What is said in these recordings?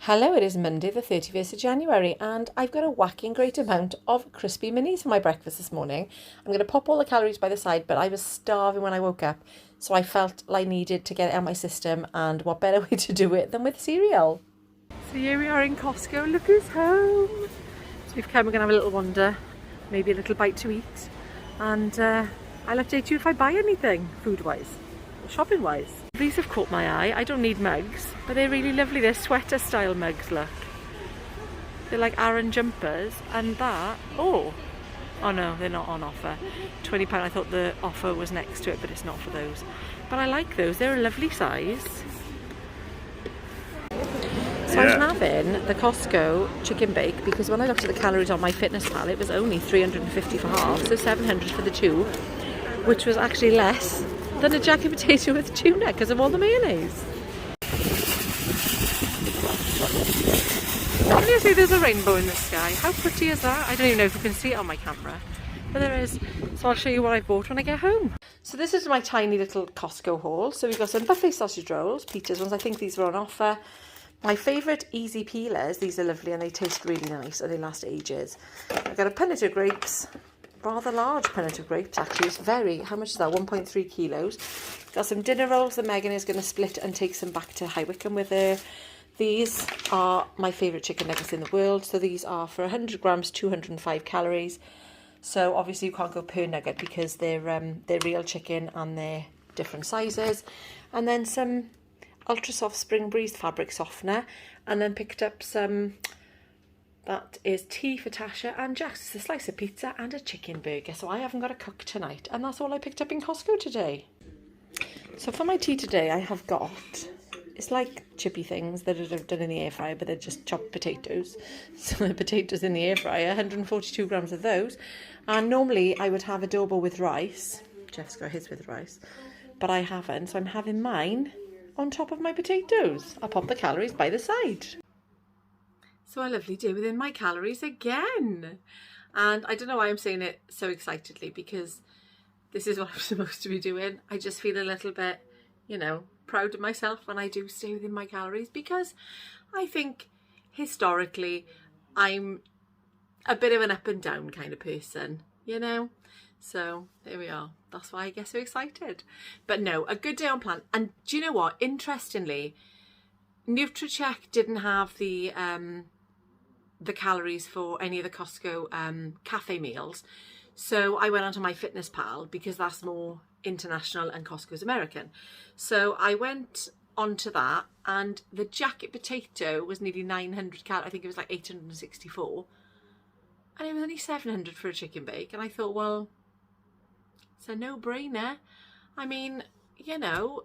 Hello, it is Monday the 31st of January and I've got a whacking great amount of crispy minis for my breakfast this morning. I'm going to pop all the calories by the side, but I was starving when I woke up, so I felt I needed to get it out of my system, and what better way to do it than with cereal. So here we are in Costco, look who's home. So we've come, we're going to have a little wander, maybe a little bite to eat, and I'll update you if I buy anything food-wise or shopping-wise. These have caught my eye. I don't need mugs, but they're really lovely. They're sweater style mugs, look. They're like Aran jumpers, and that, oh no, they're not on offer. £20, I thought the offer was next to it, but it's not for those. But I like those, they're a lovely size. So I'm having the Costco chicken bake because when I looked at the calories on my fitness pal, it was only 350 for half, so 700 for the two, which was actually less than a jacket potato with tuna because of all the mayonnaise. Can you see there's a rainbow in the sky? How pretty is that? I don't even know if you can see it on my camera, but there is. So I'll show you what I bought when I get home. So this is my tiny little Costco haul. So we've got some buffet sausage rolls, Peter's ones. I think these were on offer. My favourite easy peelers. These are lovely and they taste really nice and they last ages. I've got a punnet of grapes. Rather large punnet of grapes actually. It's very, how much is that? 1.3 kilos. Got some dinner rolls that Megan is going to split and take some back to High Wycombe with her. These are my favourite chicken nuggets in the world. So these are for 100 grams, 205 calories. So obviously you can't go per nugget because they're real chicken and they're different sizes. And then some ultra soft spring breeze fabric softener, and then picked up some. That is tea for Tasha and Jax. It's a slice of pizza and a chicken burger. So I haven't got to cook tonight. And that's all I picked up in Costco today. So for my tea today, I have got, it's like chippy things that are done in the air fryer, but they're just chopped potatoes. So the potatoes in the air fryer, 142 grams of those. And normally I would have adobo with rice. Jeff's got his with rice. But I haven't. So I'm having mine on top of my potatoes. I'll pop the calories by the side. So a lovely day within my calories again. And I don't know why I'm saying it so excitedly, because this is what I'm supposed to be doing. I just feel a little bit, proud of myself when I do stay within my calories, because I think historically I'm a bit of an up and down kind of person, So there we are. That's why I get so excited. But no, a good day on plan. And do you know what? Interestingly, NutriCheck didn't have the calories for any of the Costco cafe meals. So I went onto my Fitness Pal because that's more international and Costco's American. So I went onto that, and the jacket potato was nearly 900 calories. I think it was like 864. And it was only 700 for a chicken bake. And I thought, well, it's a no-brainer. I mean, I don't know.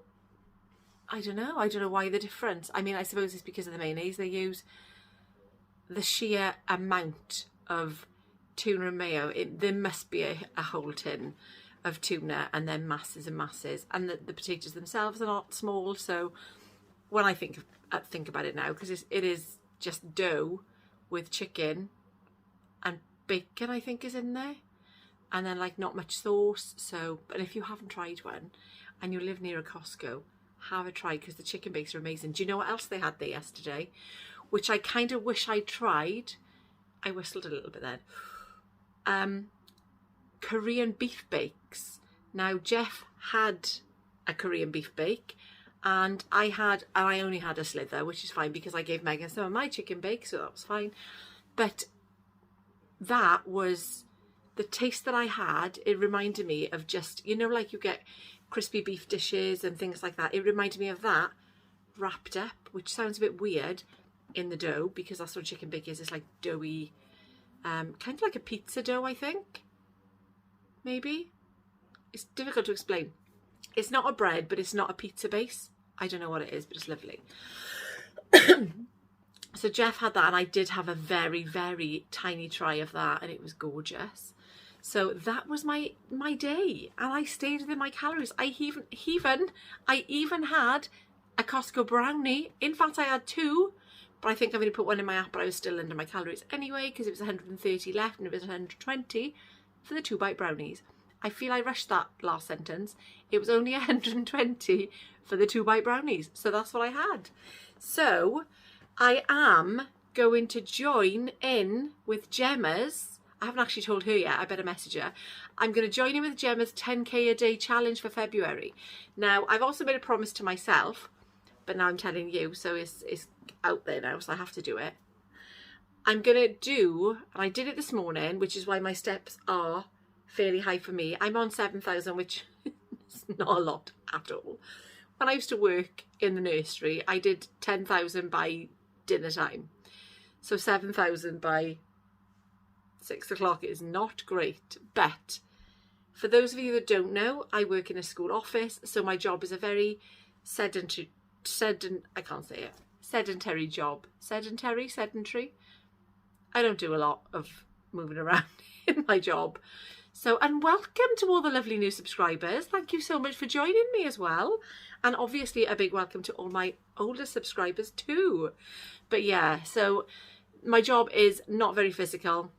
I don't know why the difference. I mean, I suppose it's because of the mayonnaise they use. The sheer amount of tuna and mayo, there must be a whole tin of tuna, and then masses and masses. And the potatoes themselves are not small. So when I think about it now, because it is just dough with chicken and bacon, I think, is in there. And then like not much sauce. So, but if you haven't tried one and you live near a Costco, have a try, because the chicken bakes are amazing. Do you know what else they had there yesterday, which I kind of wish I tried? I whistled a little bit then. Korean beef bakes. Now Jeff had a Korean beef bake, and I only had a slither, which is fine because I gave Megan some of my chicken bake, so that was fine. But that was the taste that I had. It reminded me of just, like you get crispy beef dishes and things like that. It reminded me of that wrapped up, which sounds a bit weird, in the dough, because that's what chicken bake is. It's like doughy, kind of like a pizza dough, I think. Maybe. It's difficult to explain. It's not a bread, but it's not a pizza base. I don't know what it is, but it's lovely. So Jeff had that, and I did have a very, very tiny try of that, and it was gorgeous. So that was my day, and I stayed within my calories. I even had a Costco brownie. In fact, I had two, but I think I'm going to put one in my app, but I was still under my calories anyway, because it was 130 left and it was 120 for the 2-bite brownies. I feel I rushed that last sentence. It was only 120 for the 2-bite brownies. So that's what I had. So I am going to join in with Gemma's. I haven't actually told her yet, I better message her. I'm going to join in with Gemma's 10k a day challenge for February. Now, I've also made a promise to myself, but now I'm telling you, so it's out there now, so I have to do it. I'm going to do, and I did it this morning, which is why my steps are fairly high for me. I'm on 7,000, which is not a lot at all. When I used to work in the nursery, I did 10,000 by dinner time. So 7,000 by 6 o'clock is not great, but for those of you that don't know, I work in a school office, so my job is a very sedentary job. Sedentary. I don't do a lot of moving around in my job. So, and welcome to all the lovely new subscribers. Thank you so much for joining me as well. And obviously a big welcome to all my older subscribers too. But yeah, so my job is not very physical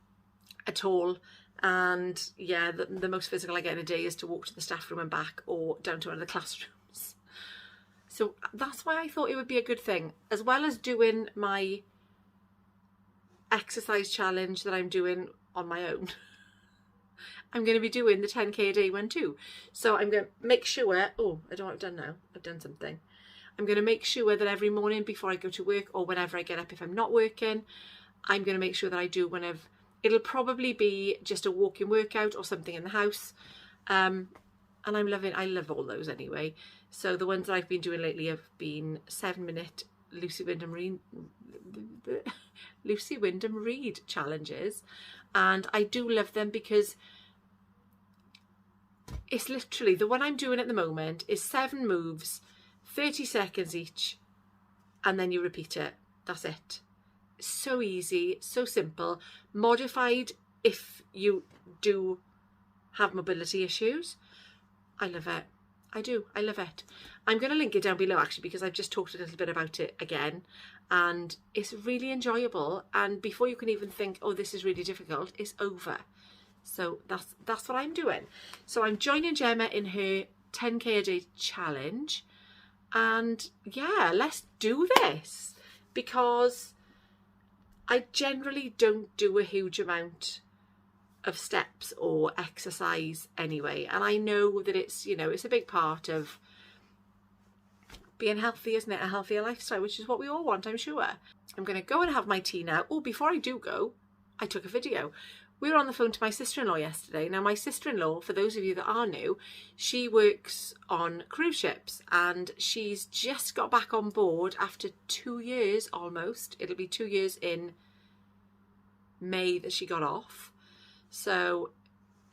at all. And yeah, the most physical I get in a day is to walk to the staff room and back, or down to one of the classrooms. So that's why I thought it would be a good thing, as well as doing my exercise challenge that I'm doing on my own. I'm going to be doing the 10k a day one too. So I'm going to make sure, oh, I don't know what I've done now. I've done something. I'm going to make sure that every morning before I go to work, or whenever I get up if I'm not working, I'm going to make sure that I do whenever. It'll probably be just a walking workout or something in the house. And I love all those anyway. So the ones that I've been doing lately have been 7-minute Lucy Wyndham Read challenges. And I do love them because it's literally, the one I'm doing at the moment is 7 moves, 30 seconds each, and then you repeat it. That's it. So easy, so simple, modified if you do have mobility issues. I love it. I do. I love it. I'm going to link it down below actually, because I've just talked a little bit about it again, and it's really enjoyable. And before you can even think, oh, this is really difficult, it's over. So that's what I'm doing. So I'm joining Gemma in her 10k a day challenge, and yeah, let's do this, because I generally don't do a huge amount of steps or exercise anyway, and I know that it's, you know, it's a big part of being healthy, isn't it? A healthier lifestyle, which is what we all want, I'm sure. I'm going to go and have my tea now. Oh, before I do go, I took a video. We were on the phone to my sister-in-law yesterday. Now, my sister-in-law, for those of you that are new, she works on cruise ships, and she's just got back on board after 2 years almost. It'll be 2 years in May that she got off. So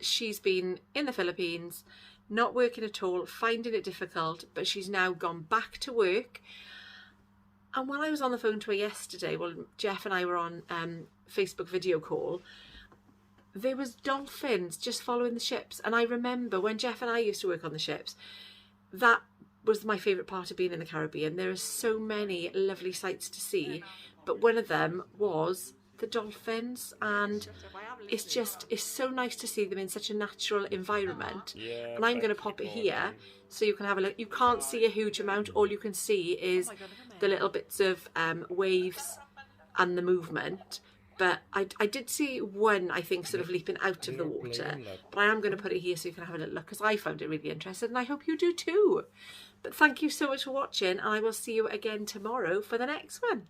she's been in the Philippines, not working at all, finding it difficult, but she's now gone back to work. And when I was on the phone to her yesterday, well, Jeff and I were on Facebook video call, there was dolphins just following the ships. And I remember when Jeff and I used to work on the ships, that was my favourite part of being in the Caribbean. There are so many lovely sights to see, but one of them was the dolphins, and it's so nice to see them in such a natural environment. And I'm going to pop it here so you can have a look. You can't see a huge amount. All you can see is the little bits of waves and the movement. But I did see one, I think, sort of leaping out of the water. But I am going to put it here so you can have a little look, because I found it really interesting, and I hope you do too. But thank you so much for watching, and I will see you again tomorrow for the next one.